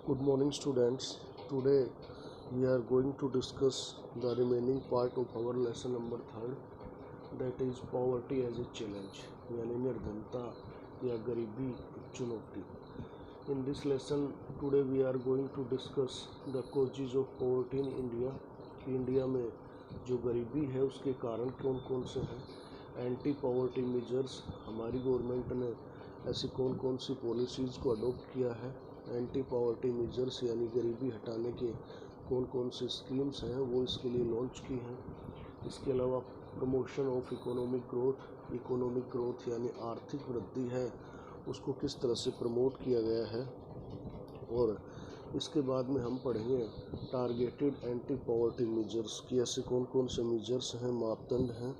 Good morning, students. Today we are going to discuss the remaining part of our lesson number 3, that is poverty as a challenge, यानी निर्धनता या गरीबी एक चुनौती. In this lesson today we are going to discuss the causes of poverty in India. India में जो गरीबी है उसके कारण कौन कौन से हैं. एंटी पॉवर्टी मेजर्स, हमारी गवर्नमेंट ने ऐसी कौन कौन सी पॉलिसीज़ को अडोप्ट किया है. एंटी पॉवर्टी मेजर्स यानी गरीबी हटाने के कौन कौन से स्कीम्स हैं वो इसके लिए लॉन्च की हैं. इसके अलावा प्रमोशन ऑफ इकोनॉमिक ग्रोथ यानी आर्थिक वृद्धि है उसको किस तरह से प्रमोट किया गया है. और इसके बाद में हम पढ़ेंगे टारगेटेड एंटी पॉवर्टी मेजर्स कि ऐसे कौन कौन से मेजर्स हैं, मापदंड हैं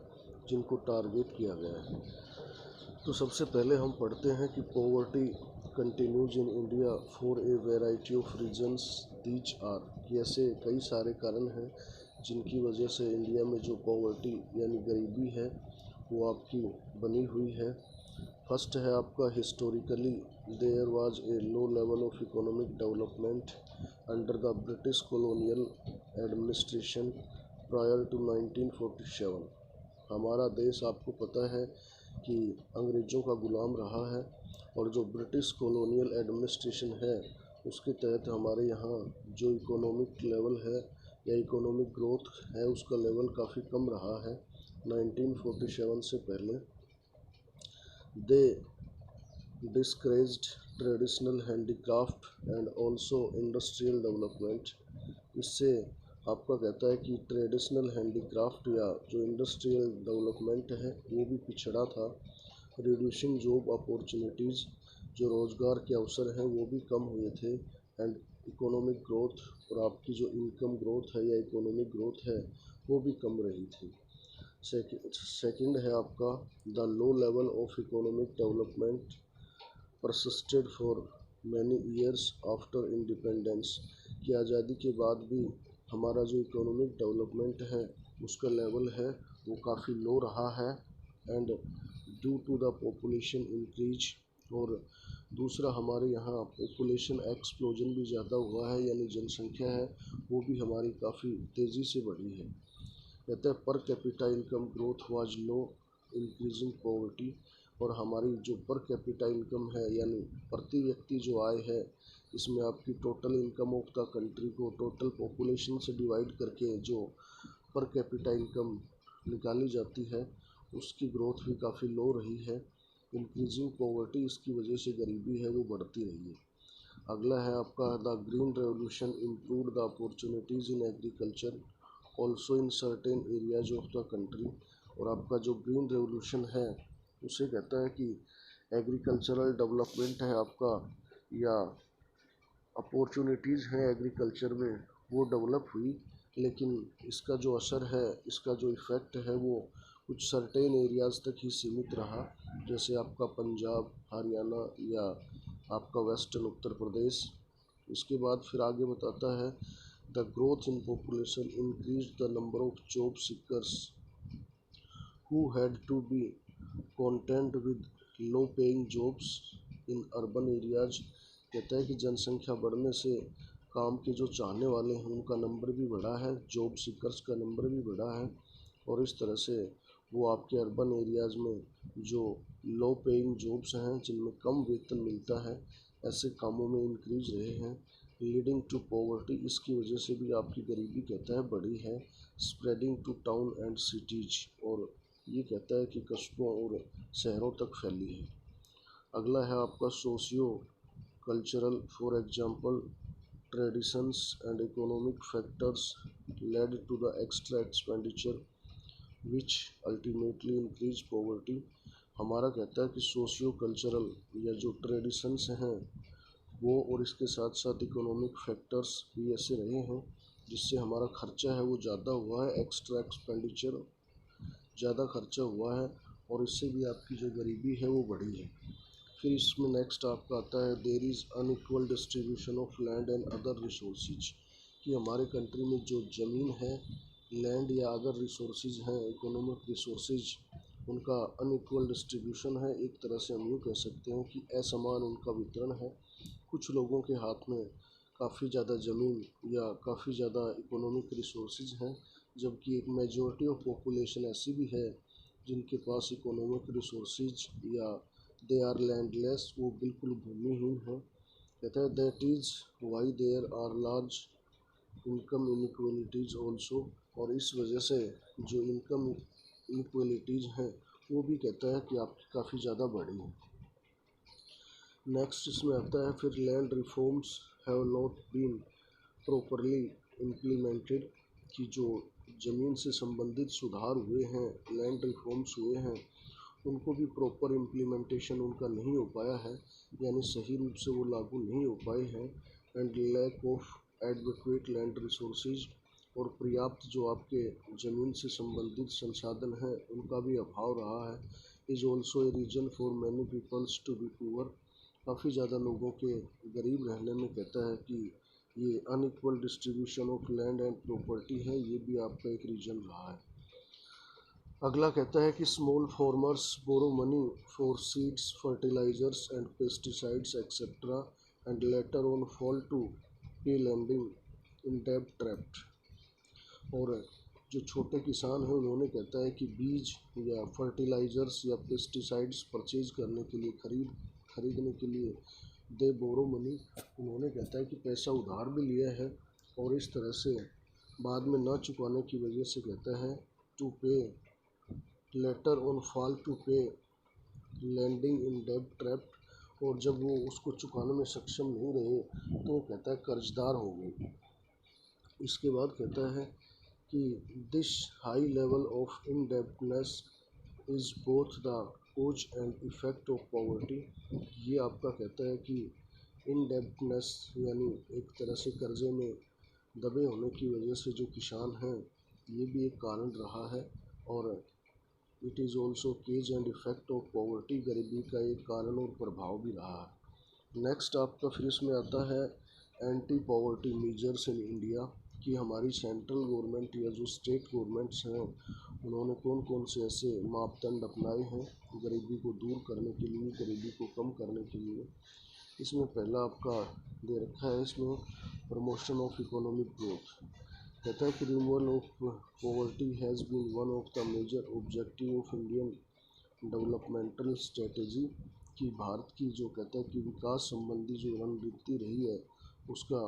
जिनको टारगेट किया गया है. तो सबसे पहले हम पढ़ते हैं कि poverty continues in India for a variety of reasons. These are कि ऐसे कई सारे कारण हैं जिनकी वजह से इंडिया में जो पॉवर्टी यानी गरीबी है वो आपकी बनी हुई है. फर्स्ट है आपका historically there was a low level of economic development under the British colonial administration prior to 1947. हमारा देश आपको पता है कि अंग्रेज़ों का गुलाम रहा है और जो ब्रिटिश कॉलोनियल एडमिनिस्ट्रेशन है उसके तहत हमारे यहाँ जो इकोनॉमिक लेवल है या इकोनॉमिक ग्रोथ है उसका लेवल काफ़ी कम रहा है 1947 से पहले. They discouraged traditional handicraft and also industrial development. इससे आपका कहता है कि ट्रेडिशनल हैंडीक्राफ्ट या जो इंडस्ट्रियल डेवलपमेंट है वो भी पिछड़ा था. रिड्यूसिंग जॉब अपॉर्चुनिटीज़, जो रोज़गार के अवसर हैं वो भी कम हुए थे. एंड इकोनॉमिक ग्रोथ, और आपकी जो इनकम ग्रोथ है या इकोनॉमिक ग्रोथ है वो भी कम रही थी. सेकंड है आपका the low level of economic development persisted for many years after independence. कि आज़ादी के बाद भी हमारा जो इकोनॉमिक डेवलपमेंट है उसका लेवल है वो काफ़ी लो रहा है. And due to the population increase, और दूसरा हमारे यहाँ पॉपुलेशन एक्सप्लोजन भी ज़्यादा हुआ है यानी जनसंख्या है वो भी हमारी काफ़ी तेज़ी से बढ़ी है. कहते हैं per capita income growth was low increasing poverty. और हमारी जो पर कैपिटा इनकम है यानी प्रति व्यक्ति जो आय है इसमें आपकी total income of the country को टोटल पॉपुलेशन से डिवाइड करके जो पर कैपिटा इनकम निकाली जाती है उसकी ग्रोथ भी काफ़ी लो रही है. इंक्रीजिंग पॉवर्टी, इसकी वजह से गरीबी है वो बढ़ती रही है. अगला है आपका the green revolution improved the opportunities in agriculture also in certain areas of the country. और आपका जो ग्रीन रेवोल्यूशन है उसे कहता है कि एग्रीकल्चरल डेवलपमेंट है आपका या अपॉर्चुनिटीज़ हैं एग्रीकल्चर में वो डेवलप हुई, लेकिन इसका जो असर है, इसका जो इफ़ेक्ट है वो कुछ सर्टेन एरियाज़ तक ही सीमित रहा. जैसे आपका पंजाब, हरियाणा या आपका वेस्टर्न उत्तर प्रदेश. इसके बाद फिर आगे बताता है the growth in population increase the number of job seekers who had to be content with low paying jobs in urban areas. कहता है कि जनसंख्या बढ़ने से काम के जो चाहने वाले हैं उनका नंबर भी बढ़ा है, जॉब सीकर्स का नंबर भी बढ़ा है. और इस तरह से वो आपके अर्बन एरियाज़ में जो लो पेइंग जॉब्स हैं जिनमें कम वेतन मिलता है ऐसे कामों में इंक्रीज रहे हैं. लीडिंग टू पॉवर्टी, इसकी वजह से भी आपकी गरीबी कहता है बढ़ी है. Spreading to town and cities, और ये कहता है कि कस्बों और शहरों तक फैली है. अगला है आपका socio cultural. For example traditions and economic factors led to the extra expenditure which ultimately increase poverty. हमारा कहता है कि सोशियो कल्चरल या जो ट्रेडिशंस हैं वो और इसके साथ साथ इकोनॉमिक फैक्टर्स भी ऐसे रहे हैं जिससे हमारा खर्चा है वो ज़्यादा हुआ है, एक्स्ट्रा एक्सपेंडिचर ज़्यादा खर्चा हुआ है और इससे भी आपकी जो गरीबी है वो बढ़ी है. फिर इसमें नेक्स्ट आपका आता है there is unequal distribution of land and other resources. कि हमारे कंट्री में जो ज़मीन है, लैंड या अदर रिसोर्सेज हैं, इकोनॉमिक रिसोर्सेज, उनका अनइक्वल डिस्ट्रीब्यूशन है. एक तरह से हम यूँ कह सकते हैं कि असमान उनका वितरण है. कुछ लोगों के हाथ में काफ़ी ज़्यादा ज़मीन या काफ़ी ज़्यादा इकोनॉमिक रिसोर्सेज हैं, जबकि एक मेजॉरिटी ऑफ पॉपुलेशन ऐसी भी है जिनके पास इकोनॉमिक रिसोर्सेज या दे आर लैंडलेस, वो बिल्कुल भूमिहीन हैं। कहता है that is why there are large income inequalities also, और इस वजह से जो इनकम इनइक्वलिटीज़ हैं वो भी कहता है कि आपकी काफ़ी ज़्यादा बढ़ी है। नेक्स्ट इसमें आता है फिर land reforms have not been properly implemented, कि जो ज़मीन से संबंधित सुधार हुए हैं, लैंड रिफॉर्म्स हुए हैं, उनको भी प्रॉपर इम्प्लीमेंटेशन उनका नहीं हो पाया है, यानी सही रूप से वो लागू नहीं हो पाए हैं। And lack of advocate land resources, और पर्याप्त जो आपके ज़मीन से संबंधित संसाधन हैं उनका भी अभाव रहा है। Is also a reason for many peoples to be poor, काफ़ी ज़्यादा लोगों के गरीब रहने में कहता है कि ये unequal distribution of land and property है, ये भी आपका एक रीज़न रहा है। अगला कहता है कि small farmers borrow money for seeds fertilisers and pesticides etcetera and later on fall to pay landing in डेब्ट ट्रैप्ड, और जो छोटे किसान हैं उन्होंने कहता है कि बीज या फर्टिलाइजर्स या पेस्टिसाइड्स परचेज करने के लिए खरीदने के लिए दे बोरो मनी, उन्होंने कहता है कि पैसा उधार भी लिया है, और इस तरह से बाद में ना चुकाने की वजह से कहता है टू पे letter on fall to pay landing in डेब्ट ट्रैप, और जब वो उसको चुकाने में सक्षम नहीं रहे तो वो कहता है कर्जदार हो गए। इसके बाद कहता है कि this high level of indebtedness is both the cause and effect of poverty, ये आपका कहता है कि इनडेप्टनेस यानी एक तरह से कर्जे में दबे होने की वजह से जो किसान हैं ये भी एक कारण रहा है, और it is also cause and effect of poverty, गरीबी का एक कारण और प्रभाव भी रहा है। नेक्स्ट आपका फिर इसमें आता है anti poverty measures in India, कि हमारी सेंट्रल गवर्नमेंट या जो स्टेट गवर्नमेंट्स हैं उन्होंने कौन कौन से ऐसे मापदंड अपनाए हैं गरीबी को दूर करने के लिए, गरीबी को कम करने के लिए। इसमें पहला आपका दे रखा है इसमें प्रमोशन ऑफ इकोनॉमिक ग्रोथ, कहता है कि removal of poverty has been one of the major objective of Indian developmental strategy, कि भारत की जो कहता है कि विकास संबंधी जो रणनीति रही है उसका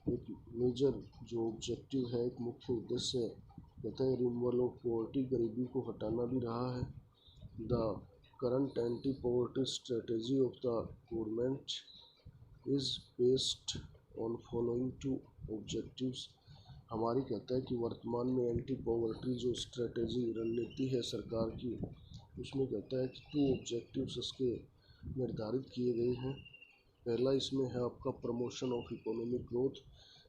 एक मेजर जो ऑब्जेक्टिव है, एक मुख्य उद्देश्य कहता है रिमूवल ऑफ पॉवर्टी, गरीबी को हटाना भी रहा है। The current anti poverty strategy of the government is based on following to objectives, हमारी कहता है कि वर्तमान में एंटी पॉवर्टी जो स्ट्रेटेजी रणनीति है सरकार की, उसमें कहता है कि 2 ऑब्जेक्टिव्स इसके निर्धारित किए गए हैं। पहला इसमें है आपका प्रमोशन ऑफ इकोनॉमिक ग्रोथ,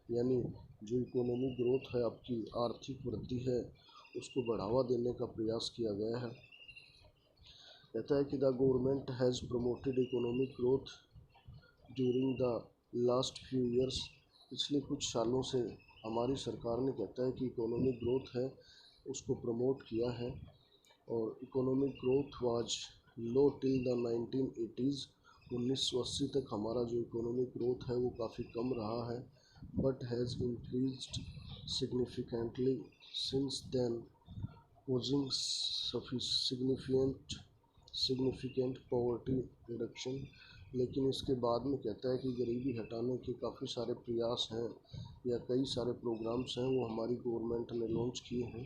यानी जो इकोनॉमिक ग्रोथ है आपकी आर्थिक वृद्धि है उसको बढ़ावा देने का प्रयास किया गया है। कहता है कि the government has promoted economic growth during the last few years, पिछले कुछ सालों से हमारी सरकार ने कहता है कि इकोनॉमिक ग्रोथ है उसको प्रमोट किया है, और economic growth was low till the 1980s, 1980 तक हमारा जो इकोनॉमिक ग्रोथ है वो काफ़ी कम रहा है, but has increased significantly since then causing significant poverty reduction, लेकिन इसके बाद में कहता है कि गरीबी हटाने के काफ़ी सारे प्रयास हैं या कई सारे प्रोग्राम्स हैं वो हमारी गवर्नमेंट ने लॉन्च किए हैं।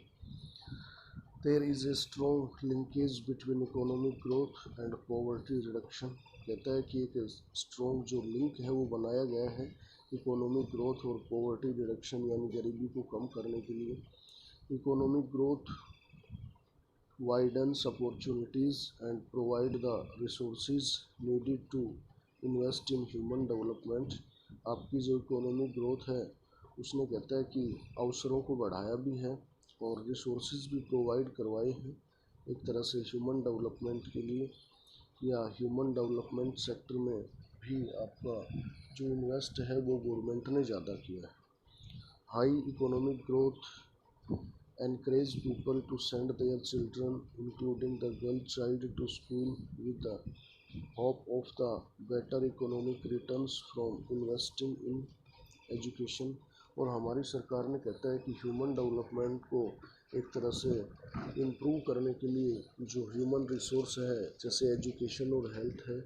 There is a strong linkage between economic growth and poverty reduction, कहता है कि एक स्ट्रॉन्ग जो लिंक है वो बनाया गया है इकोनॉमिक ग्रोथ और पॉवर्टी रिडक्शन यानी गरीबी को कम करने के लिए। Economic growth widens opportunities and provide the resources needed to invest in human development, आपकी जो इकोनॉमिक ग्रोथ है उसने कहता है कि अवसरों को बढ़ाया भी है और रिसोर्सेज भी प्रोवाइड करवाए हैं एक तरह से ह्यूमन डेवलपमेंट के लिए, या ह्यूमन डेवलपमेंट सेक्टर में भी आपका जो इन्वेस्ट है वो गवर्नमेंट ने ज़्यादा किया है। High economic growth encourage people to send their children, including the girl child, to school with the hope of the better economic returns from investing in education. और हमारी सरकार ने कहता है कि ह्यूमन डेवलपमेंट को एक तरह से इम्प्रूव करने के लिए जो ह्यूमन रिसोर्स है जैसे एजुकेशन और हेल्थ है,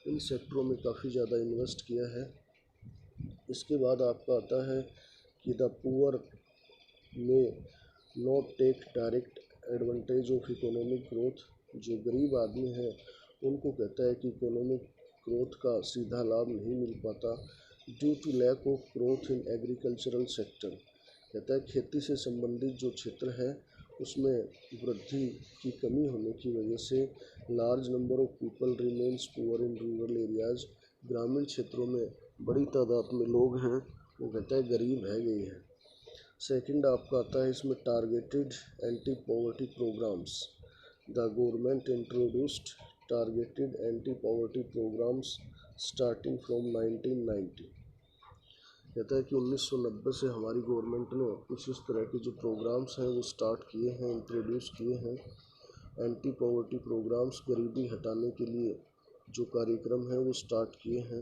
इन सेक्टरों में काफ़ी ज़्यादा इन्वेस्ट किया है। इसके बाद आपका आता है कि the poor may not take direct advantage of economic growth. जो गरीब आदमी है उनको कहता है कि इकोनॉमिक ग्रोथ का सीधा लाभ नहीं मिल पाता due to lack of growth in agricultural sector. कहता है खेती से संबंधित जो क्षेत्र है उसमें वृद्धि की कमी होने की वजह से large number of people remains poor in rural areas. ग्रामीण क्षेत्रों में बड़ी तादाद में लोग हैं वो कहता है गरीब रह गए हैं। सेकंड आपका आता है इसमें targeted anti poverty programmes. The government introduced targeted anti poverty programmes starting from 1990। कहता है कि 1990 से हमारी गवर्नमेंट ने कुछ इस तरह के जो प्रोग्राम्स हैं वो स्टार्ट किए हैं, इंट्रोड्यूस किए हैं। एंटी पॉवर्टी प्रोग्राम्स गरीबी हटाने के लिए जो कार्यक्रम हैं वो स्टार्ट किए हैं।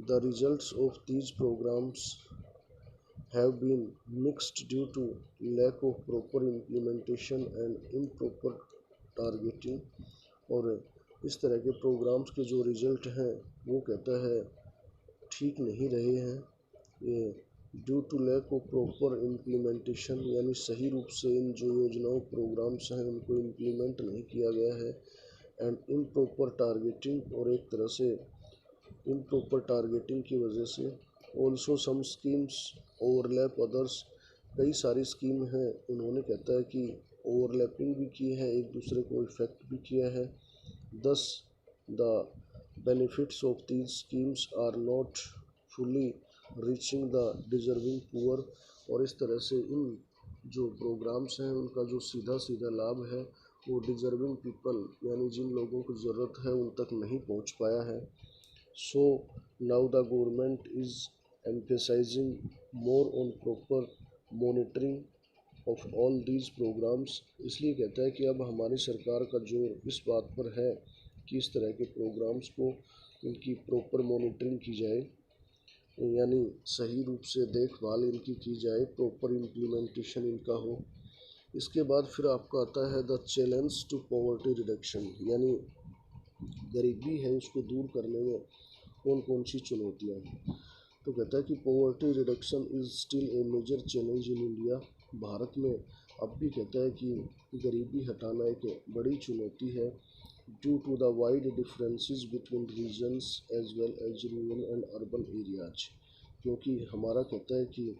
The results of these programmes have been mixed due to lack of proper implementation and improper targeting। और इस तरह के प्रोग्राम्स के जो रिजल्ट हैं वो कहता है ठीक नहीं रहे हैं। ये due to lack of proper implementation यानी सही रूप से इन जो योजनाओं प्रोग्राम्स हैं उनको इम्प्लीमेंट नहीं किया गया है। एंड इम्प्रॉपर टारगेटिंग और एक तरह से इम्प्रॉपर टारगेटिंग की वजह से also some schemes overlap others. कई सारी स्कीम हैं उन्होंने कहता है कि ओवरलैपिंग भी की है, एक दूसरे को इफ़ेक्ट भी किया है। Thus the benefits of these schemes are not fully reaching the deserving poor. और इस तरह से इन जो प्रोग्राम्स हैं उनका जो सीधा सीधा लाभ है वो डिजर्विंग पीपल यानी जिन लोगों को ज़रूरत है उन तक नहीं पहुंच पाया है। So now the government is emphasizing more on proper monitoring of all these programs। इसलिए कहता है कि अब हमारी सरकार का जोर इस बात पर है कि इस तरह के प्रोग्राम्स को इनकी प्रॉपर मॉनिटरिंग की जाए यानी सही रूप से देखभाल इनकी की जाए, प्रॉपर इम्प्लीमेंटेशन इनका हो। इसके बाद फिर आपका आता है the challenge to poverty reduction यानी गरीबी है उसको दूर करने में कौन कौन सी चुनौतियाँ हैं। तो कहता है कि poverty reduction is still a major challenge in India. भारत में अब भी कहता है कि गरीबी हटाना एक बड़ी चुनौती है due to the wide differences between regions as well as rural and urban areas. क्योंकि हमारा कहता है कि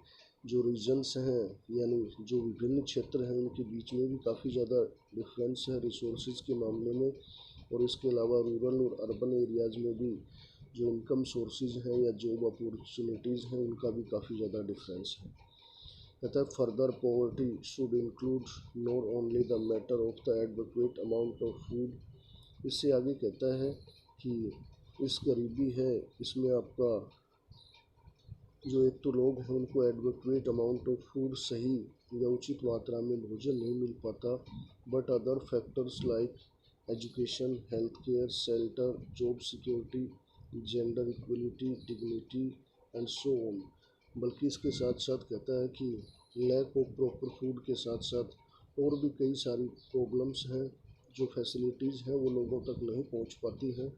जो रीजन्स हैं यानी जो विभिन्न क्षेत्र हैं उनके बीच में भी काफ़ी ज़्यादा डिफरेंस है रिसोर्सेज के मामले में। और इसके अलावा रूरल और अर्बन एरियाज़ में भी जो इनकम सोर्सेज हैं या जॉब अपॉर्चुनिटीज़ हैं उनका भी काफ़ी ज़्यादा डिफरेंस है। कहता है further poverty should include not only the matter of the advocate amount of food. इससे आगे कहता है कि इस गरीबी है इसमें आपका जो एक तो लोग हैं उनको एडवोकेट अमाउंट ऑफ फूड सही या उचित मात्रा में भोजन नहीं मिल पाता, but other factors like education, health care, shelter, job security, gender equality, dignity and so on. बल्कि इसके साथ साथ कहता है कि लैक ऑफ प्रॉपर फूड के साथ साथ और भी कई सारी प्रॉब्लम्स हैं, जो फैसिलिटीज़ हैं वो लोगों तक नहीं पहुंच पाती हैं।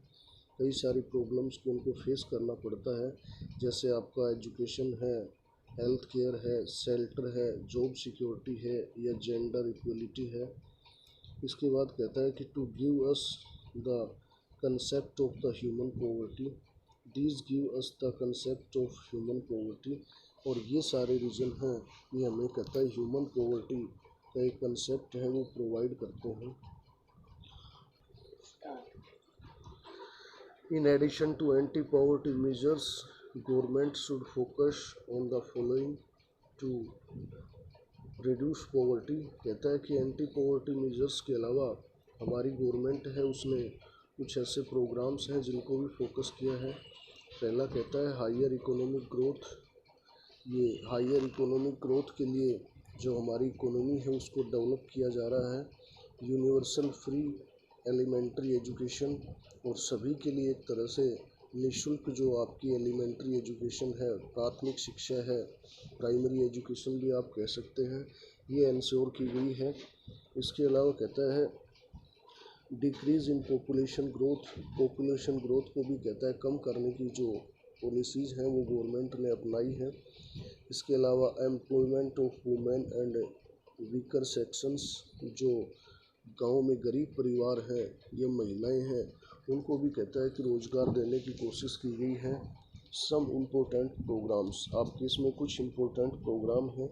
कई सारी प्रॉब्लम्स को उनको फेस करना पड़ता है, जैसे आपका एजुकेशन है, हेल्थ केयर है, शेल्टर है, जॉब सिक्योरिटी है या जेंडर इक्वलिटी है। इसके बाद कहता है कि to give us the concept of the human poverty, these give us the concept of human poverty. और ये सारे रीज़न हैं ये हमें कहता है ह्यूमन पॉवर्टी का एक कंसेप्ट है वो प्रोवाइड करते हैं। In addition to anti-poverty measures, government should focus on the following to reduce poverty। कहता है कि एंटी पॉवर्टी मेजर्स के अलावा हमारी गवर्नमेंट है उसने कुछ ऐसे प्रोग्राम्स हैं जिनको भी फोकस किया है। पहला कहता है हायर इकोनॉमिक ग्रोथ। ये हायर इकोनॉमिक ग्रोथ के लिए जो हमारी इकोनॉमी है उसको डेवलप किया जा रहा है। यूनिवर्सल फ्री एलिमेंट्री एजुकेशन और सभी के लिए एक तरह से निःशुल्क जो आपकी एलिमेंट्री एजुकेशन है, प्राथमिक शिक्षा है, प्राइमरी एजुकेशन भी आप कह सकते हैं, ये इंश्योर की गई है। इसके अलावा कहता है डिक्रीज़ इन पॉपुलेशन ग्रोथ को भी कहता है कम करने की जो पॉलिसीज़ हैं वो गवर्नमेंट ने अपनाई है। इसके अलावा employment of women and weaker sections, जो गांव में गरीब परिवार हैं या महिलाएं हैं, उनको भी कहता है कि रोज़गार देने की कोशिश की गई है। सम इम्पोर्टेंट प्रोग्राम्स, आपके इसमें कुछ इम्पोर्टेंट प्रोग्राम हैं।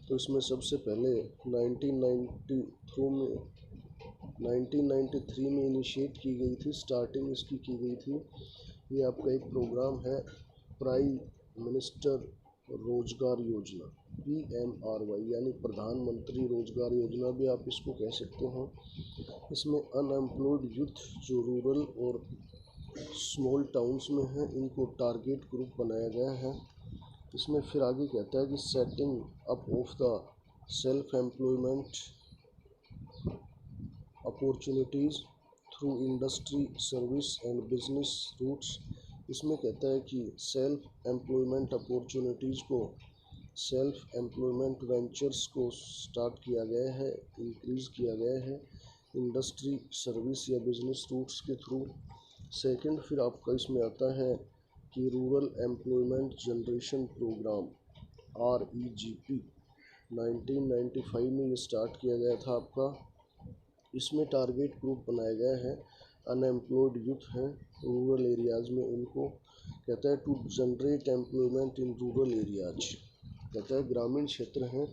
तो इसमें सबसे पहले 1993 में इनिशिएट की गई थी, स्टार्टिंग इसकी की गई थी। ये आपका एक प्रोग्राम है प्राइम मिनिस्टर रोजगार योजना, PMRY, यानी प्रधानमंत्री रोजगार योजना भी आप इसको कह सकते हैं। इसमें अनएम्प्लॉयड यूथ जो रूरल और स्मॉल टाउन्स में हैं, इनको टारगेट ग्रुप बनाया गया है। इसमें फिर आगे कहता है कि setting up of the self employment opportunities through industry, service and business routes. इसमें कहता है कि सेल्फ एम्प्लॉयमेंट अपॉर्चुनिटीज़ को, सेल्फ एम्प्लॉयमेंट वेंचर्स को स्टार्ट किया गया है, इंक्रीज़ किया गया है इंडस्ट्री, सर्विस या बिजनेस रूट्स के थ्रू। सेकंड फिर आपका इसमें आता है कि rural employment generation programme, REGP, 1995 में ये स्टार्ट किया गया था आपका। इसमें टारगेट ग्रुप बनाया गया है अनएम्प्लॉयड यूथ हैं रूरल एरियाज़ में, उनको कहता है to generate employment in rural areas. कहता है ग्रामीण क्षेत्र हैं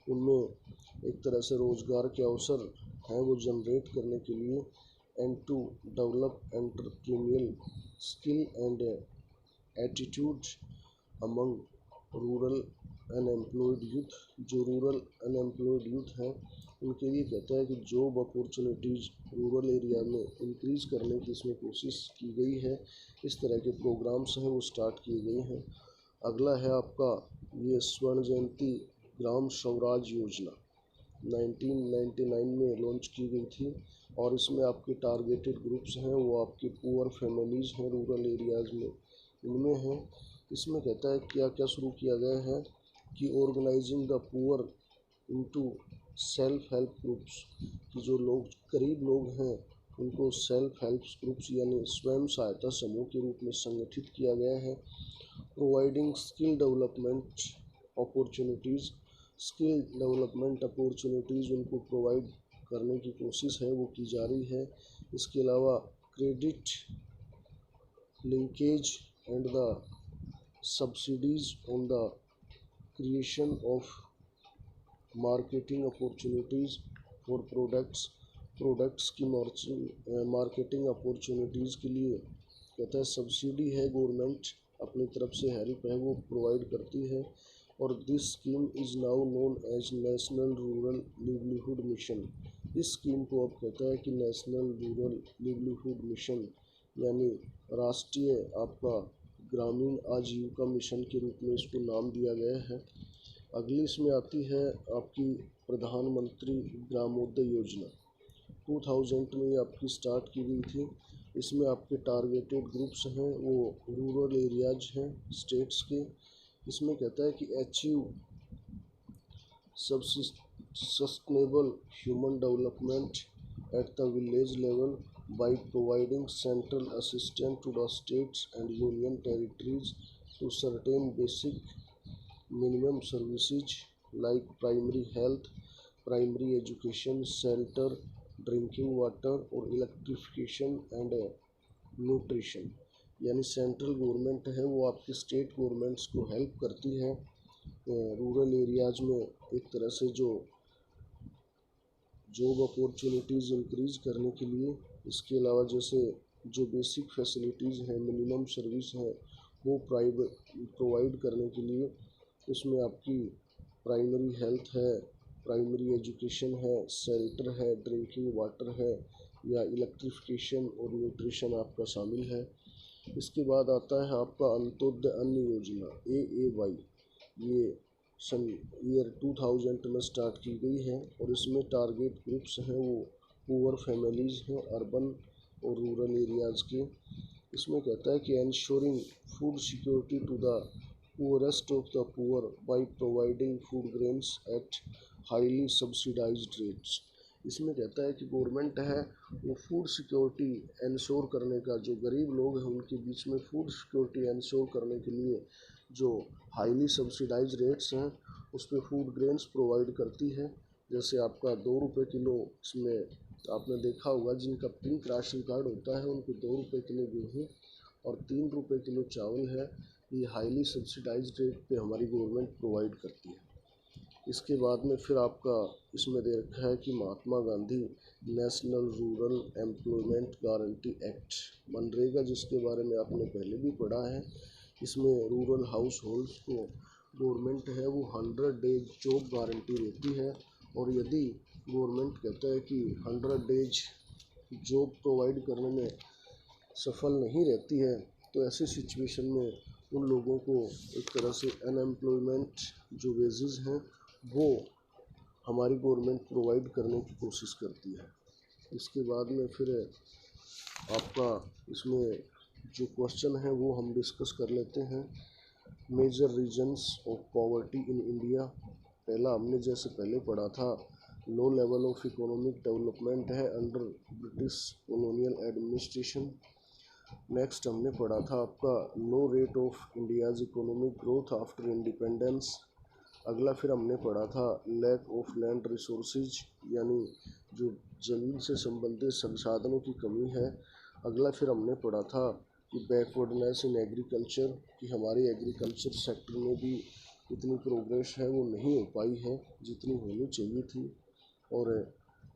उनमें एक तरह से रोज़गार के अवसर हैं वो जनरेट करने के लिए, and to develop entrepreneurial skill and attitude among rural unemployed youth. जो रूरल अनएम्प्लॉयड यूथ हैं उनके लिए कहता है कि जॉब अपॉर्चुनिटीज़ रूरल एरिया में इंक्रीज़ करने की इसमें कोशिश की गई है। इस तरह के प्रोग्राम्स हैं वो स्टार्ट किए गए हैं। अगला है आपका ये स्वर्ण जयंती ग्राम स्वराज योजना, 1999 में लॉन्च की गई थी, और इसमें आपके टारगेटेड ग्रुप्स हैं वो आपके पुअर फैमिलीज़ हैं रूरल एरियाज़ में, इनमें हैं। इसमें कहता है क्या क्या शुरू किया गया है कि organising the poor into self help groups, कि जो लोग गरीब लोग हैं उनको सेल्फ हेल्प ग्रुप्स यानी स्वयं सहायता समूह के रूप में संगठित किया गया है। Providing skill development opportunities, skill development opportunities उनको प्रोवाइड करने की कोशिश है वो की जा रही है। इसके अलावा credit linkage and the subsidies on the creation of marketing opportunities for products की मार्केटिंग अपॉर्चुनिटीज़ के लिए कहता है सब्सिडी है, गवर्नमेंट अपनी तरफ से हेल्प है वो प्रोवाइड करती है। और this scheme is now known as national rural livelihood mission. इस स्कीम को अब कहता है कि नेशनल रूरल लिवलीहुड मिशन, यानी राष्ट्रीय आपका ग्रामीण आजीविका मिशन के रूप में इसको नाम दिया गया है। अगली इसमें आती है आपकी प्रधानमंत्री ग्रामोदय योजना, 2000 में ये आपकी स्टार्ट की गई थी। इसमें आपके टारगेटेड ग्रुप्स हैं वो रूरल एरियाज हैं स्टेट्स के। इसमें कहता है कि achieve sustainable human development at the village level by providing central assistance to the states and union territories to certain basic minimum services like primary health, primary education, shelter, drinking water और electrification and nutrition. यानी central government है वो आपकी state governments को help करती है rural areas में एक तरह से जो जॉब अपॉर्चुनिटीज़ इंक्रीज़ करने के लिए। इसके अलावा जैसे जो बेसिक फैसिलिटीज़ हैं, मिनिमम सर्विस हैं, वो प्रोवाइड करने के लिए इसमें आपकी प्राइमरी हेल्थ है, प्राइमरी एजुकेशन है, शेल्टर है, ड्रिंकिंग वाटर है या इलेक्ट्रिफिकेशन और न्यूट्रिशन आपका शामिल है। इसके बाद आता है आपका अंत्योदय अन्न योजना, AAY। ये सन ईयर 2000 में स्टार्ट की गई है और इसमें टारगेट ग्रुप्स हैं वो पुअर फैमिलीज़ हैं अर्बन और रूरल एरियाज़ के। इसमें कहता है कि ensuring food security to the poorest of the poor by providing food grains at highly subsidised rates. इसमें कहता है कि गवर्नमेंट है वो फूड सिक्योरिटी इंश्योर करने का, जो गरीब लोग हैं उनके बीच में फूड सिक्योरिटी इंश्योर करने के लिए जो हाईली सब्सिडाइज रेट्स हैं उस पर फूड ग्रेन्स प्रोवाइड करती है। जैसे आपका 2 रुपये किलो, इसमें आपने देखा होगा जिनका पिंक राशन कार्ड होता है उनको 2 रुपये किलो गेहूँ और 3 रुपये किलो चावल है, ये हाईली सब्सिडाइज रेट पे हमारी गवर्नमेंट प्रोवाइड करती है। इसके बाद में फिर आपका इसमें दे रखा है कि Mahatma Gandhi national rural employment guarantee act मनरेगा, जिसके बारे में आपने पहले भी पढ़ा है। इसमें रूरल हाउस होल्ड्स को गवर्नमेंट है वो 100 डेज जॉब गारंटी देती है, और यदि गवर्नमेंट कहता है कि 100 डेज जॉब प्रोवाइड करने में सफल नहीं रहती है तो ऐसी सिचुएशन में उन लोगों को एक तरह से अनएम्प्लॉयमेंट जो वेजेस हैं वो हमारी गवर्नमेंट प्रोवाइड करने की कोशिश करती है। इसके बाद में फिर आपका इसमें जो क्वेश्चन है वो हम डिस्कस कर लेते हैं। Major reasons of poverty in India, पहला हमने जैसे पहले पढ़ा था low level of economic development है under British colonial administration. Next हमने पढ़ा था आपका low rate of India's economic growth after independence. अगला फिर हमने पढ़ा था लैक ऑफ लैंड रिसोर्सेज, यानी जो ज़मीन से संबंधित संसाधनों की कमी है। अगला फिर हमने पढ़ा था कि बैकवर्डनेस इन एग्रीकल्चर, कि हमारी एग्रीकल्चर सेक्टर में भी इतनी प्रोग्रेस है वो नहीं हो पाई है जितनी होनी चाहिए थी। और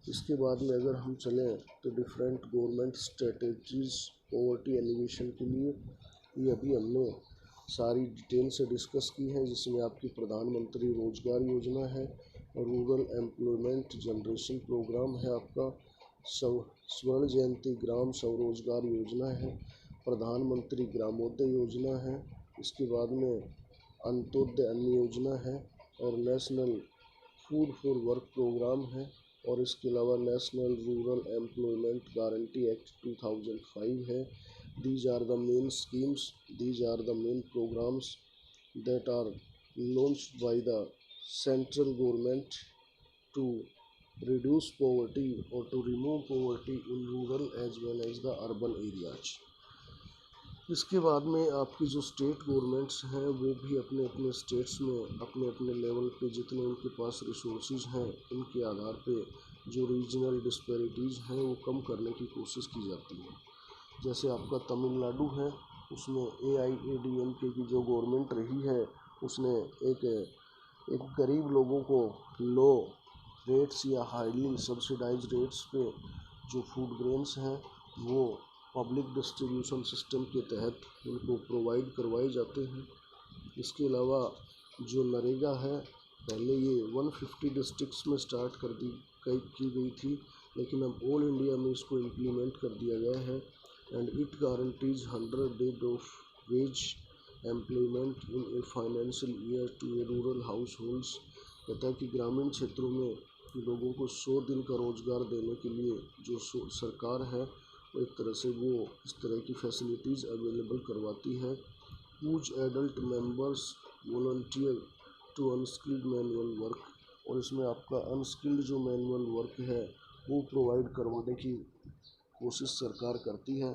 इसके बाद में अगर हम चलें तो different government strategies poverty alleviation के लिए, ये अभी हमने सारी डिटेल से डिस्कस की है, जिसमें आपकी प्रधानमंत्री रोजगार योजना है, रूरल एम्प्लॉयमेंट जनरेशन प्रोग्राम है, आपका स्वर्ण जयंती ग्राम स्वरोजगार योजना है, प्रधानमंत्री ग्रामोदय योजना है, इसके बाद में अंत्योदय अन्न योजना है, और national food for work programme है, और इसके अलावा national rural employment guarantee act 2005 है। These are the main schemes, these are the main programs that are launched by the central government to reduce poverty or to remove poverty in rural as well as the urban areas. इसके बाद में आपकी जो state governments हैं वो भी अपने अपने स्टेट्स में अपने अपने लेवल पे जितने उनके पास रिसोर्सेज हैं उनके आधार पे जो रीजनल डिस्पैरिटीज़ हैं वो कम करने की कोशिश की जाती है। जैसे आपका तमिलनाडु है, उसमें AIADMK की जो गवर्नमेंट रही है उसने एक गरीब लोगों को लो रेट्स या हाईली सब्सिडाइज रेट्स पे जो फूड ग्रेन्स हैं वो पब्लिक डिस्ट्रीब्यूशन सिस्टम के तहत उनको प्रोवाइड करवाए जाते हैं। इसके अलावा जो नरेगा है, पहले ये 150 डिस्ट्रिक्ट्स में स्टार्ट की गई थी, लेकिन अब ऑल इंडिया में इसको इम्प्लीमेंट कर दिया गया है। And it guarantees 100 days of wage employment in a financial year to a rural house holds. कहता है कि ग्रामीण क्षेत्रों में लोगों को 100 दिन का रोज़गार देने के लिए जो सरकार है एक तरह से वो इस तरह की फैसिलिटीज़ अवेलेबल करवाती है। Whose adult members volunteer to unskilled manual work, और इसमें आपका अनस्किल्ड जो मैनुअल वर्क है वो प्रोवाइड करवाने की कोशिश सरकार करती है।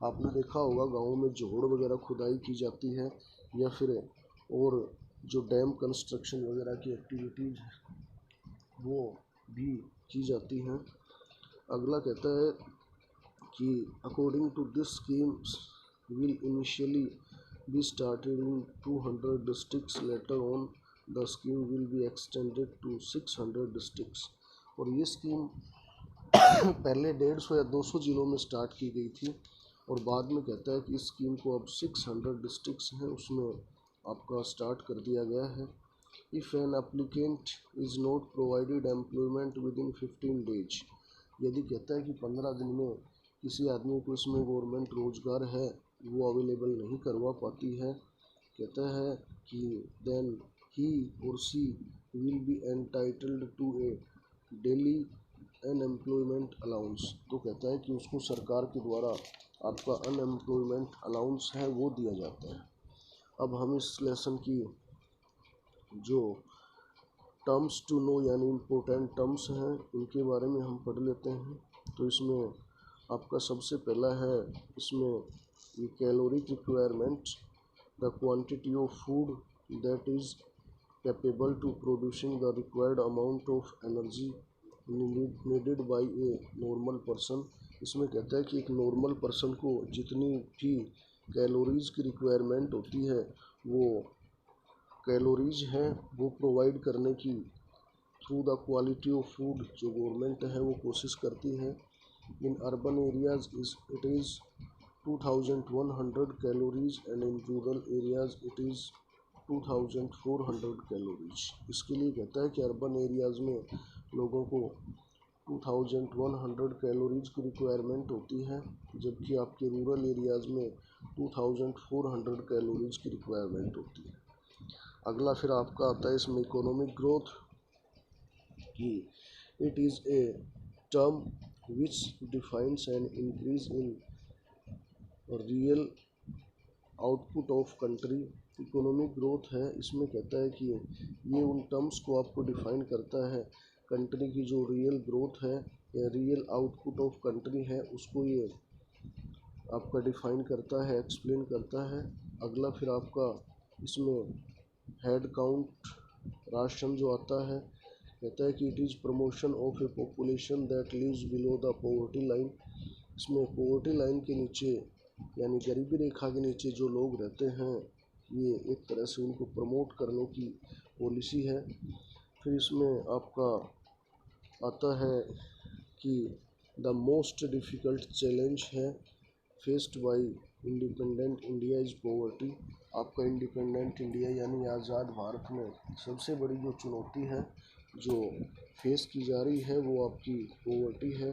आपने देखा होगा गाँव में जोड़ वगैरह खुदाई की जाती है या फिर और जो डैम कंस्ट्रक्शन वगैरह की एक्टिविटीज़ वो भी की जाती हैं। अगला कहता है कि according to this schemes will initially be started in 200 districts, later on the scheme will be extended to 600 districts. और ये स्कीम पहले 150 या 200 ज़िलों में स्टार्ट की गई थी और बाद में कहता है कि इस स्कीम को अब 600 डिस्ट्रिक्ट्स हैं उसमें आपका स्टार्ट कर दिया गया है। If an applicant is not provided employment within 15 days, यदि कहता है कि 15 दिन में किसी आदमी को इसमें गवर्नमेंट रोज़गार है वो अवेलेबल नहीं करवा पाती है, कहता है कि then he or she will be entitled to a daily unemployment allowance, तो कहता है कि उसको सरकार के द्वारा आपका अनएम्प्लॉयमेंट अलाउंस है वो दिया जाता है। अब हम इस लेसन की जो टर्म्स टू नो यानी इम्पोर्टेंट टर्म्स हैं इनके बारे में हम पढ़ लेते हैं। तो इसमें आपका सबसे पहला है इसमें ये caloric requirement, the quantity of food that is capable to producing the required amount of energy needed by a normal person. इसमें कहता है कि एक नॉर्मल पर्सन को जितनी भी कैलोरीज की रिक्वायरमेंट होती है वो कैलोरीज हैं वो प्रोवाइड करने की through the quality of food जो गवर्नमेंट है वो कोशिश करती है। In urban areas it is 2100 calories and in rural areas it is 2400 calories. इसके लिए कहता है कि अर्बन एरियाज़ में लोगों को 2100 कैलोरीज की रिक्वायरमेंट होती है, जबकि आपके रूरल एरियाज़ में 2400 कैलोरीज की रिक्वायरमेंट होती है। अगला फिर आपका आता है इसमें इकोनॉमिक ग्रोथ की it is a term which defines an increase in real output of country. Economic growth है, इसमें कहता है कि ये उन टर्म्स को आपको डिफाइन करता है कंट्री की जो रियल ग्रोथ है या रियल आउटपुट ऑफ कंट्री है उसको ये आपका डिफाइन करता है, एक्सप्लेन करता है। अगला फिर आपका इसमें हेड काउंट राशन जो आता है कहता है कि it is promotion of a population that lives below the poverty line. इसमें पॉवर्टी लाइन के नीचे यानी गरीबी रेखा के नीचे जो लोग रहते हैं ये एक तरह से उनको प्रमोट करने की पॉलिसी है। फिर इसमें आपका आता है कि द मोस्ट डिफ़िकल्ट चैलेंज है faced by independent India is poverty. आपका इंडिपेंडेंट इंडिया यानी आज़ाद भारत में सबसे बड़ी जो चुनौती है जो फेस की जा रही है वो आपकी पॉवर्टी है।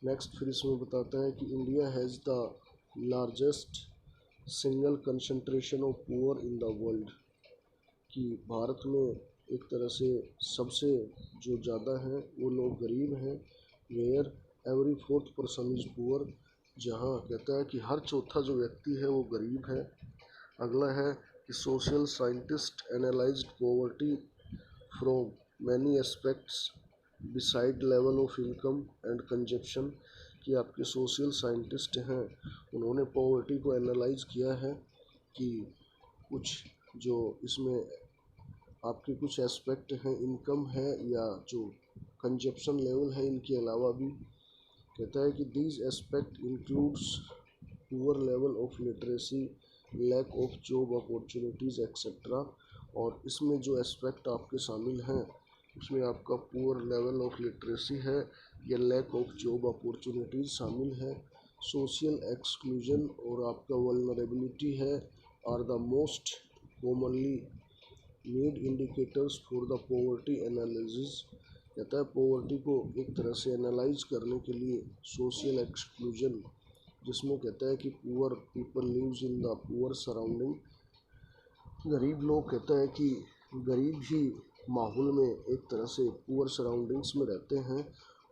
नेक्स्ट फिर इसमें बताता है कि India has the largest single concentration of poor in the world, कि भारत में एक तरह से सबसे जो ज़्यादा हैं वो लोग गरीब हैं। Where every fourth person is poor, जहाँ कहता है कि हर चौथा जो व्यक्ति है वो गरीब है। अगला है कि social scientist analysed poverty from many aspects beside level of income and consumption, कि आपके सोशल साइंटिस्ट हैं उन्होंने पॉवर्टी को एनालाइज किया है कि कुछ जो इसमें आपके कुछ एस्पेक्ट हैं, इनकम है या जो कंजप्शन लेवल है, इनके अलावा भी कहता है कि these aspect includes poor level of literacy, lack of job opportunities etcetera. और इसमें जो एस्पेक्ट आपके शामिल हैं उसमें आपका पुअर लेवल ऑफ लिटरेसी है या लैक ऑफ जॉब अपॉर्चुनिटीज़ शामिल है। सोशल एक्सक्लूजन और आपका वल्नरेबिलिटी है are the most commonly need indicators for the poverty analysis. कहता है पॉवर्टी को एक तरह से एनालाइज करने के लिए सोशल एक्सक्लूजन, जिसमें कहता है कि poor people lives in the poor surrounding, गरीब लोग कहता है कि गरीब ही माहौल में एक तरह से पुअर सराउंडिंग्स में रहते हैं।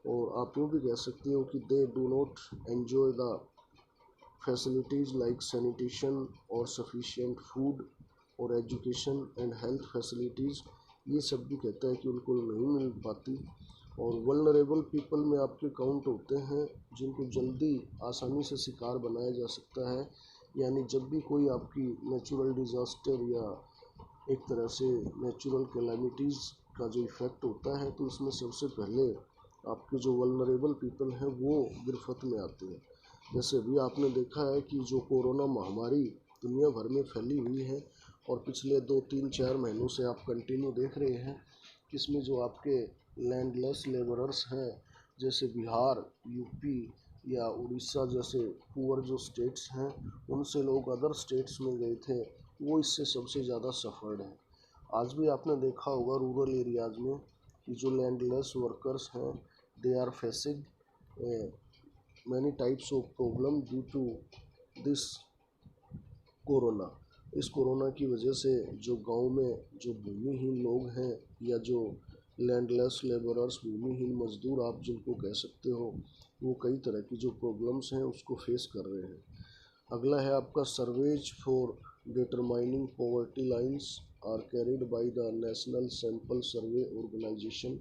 और आप यूँ भी कह सकते हो कि they do not enjoy the facilities like sanitation और सफिशिएंट फूड और एजुकेशन एंड हेल्थ फैसिलिटीज़, ये सब भी कहता है कि उनको नहीं मिल पाती। और वल्नरेबल पीपल में आपके काउंट होते हैं जिनको जल्दी आसानी से शिकार बनाया जा सकता है, यानी जब भी कोई आपकी नेचुरल डिज़ास्टर या एक तरह से नेचुरल कैलामिटीज़ का जो इफ़ेक्ट होता है तो इसमें सबसे पहले आपके जो वल्नरेबल पीपल हैं वो गिरफ्त में आते हैं। जैसे अभी आपने देखा है कि जो कोरोना महामारी दुनिया भर में फैली हुई है और पिछले 2-3-4 महीनों से आप कंटिन्यू देख रहे हैं कि इसमें जो आपके लैंडलेस लेबरर्स हैं जैसे बिहार, यूपी या उड़ीसा जैसे पुअर जो स्टेट्स हैं उनसे लोग अदर स्टेट्स में गए थे, वो इससे सबसे ज़्यादा सफ़र्ड हैं। आज भी आपने देखा होगा रूरल एरियाज़ में कि जो लैंडलेस वर्कर्स हैं they are facing many types of problem due to this corona. इस कोरोना की वजह से जो गांव में जो भूमिहीन लोग हैं या जो लैंडलेस लेबरर्स, भूमिहीन मजदूर आप जिनको कह सकते हो, वो कई तरह की जो प्रॉब्लम्स हैं उसको फेस कर रहे हैं। अगला है आपका surveys for determining poverty lines are carried by the national sample survey organisation.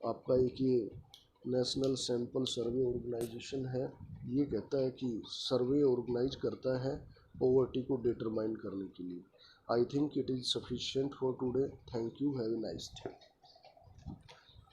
आपका एक ये नेशनल सैंपल सर्वे ऑर्गेनाइजेशन है, ये कहता है कि सर्वे ऑर्गेनाइज करता है पॉवर्टी को डिटरमाइन करने के लिए। I think it is sufficient for today. Thank you, have a nice day.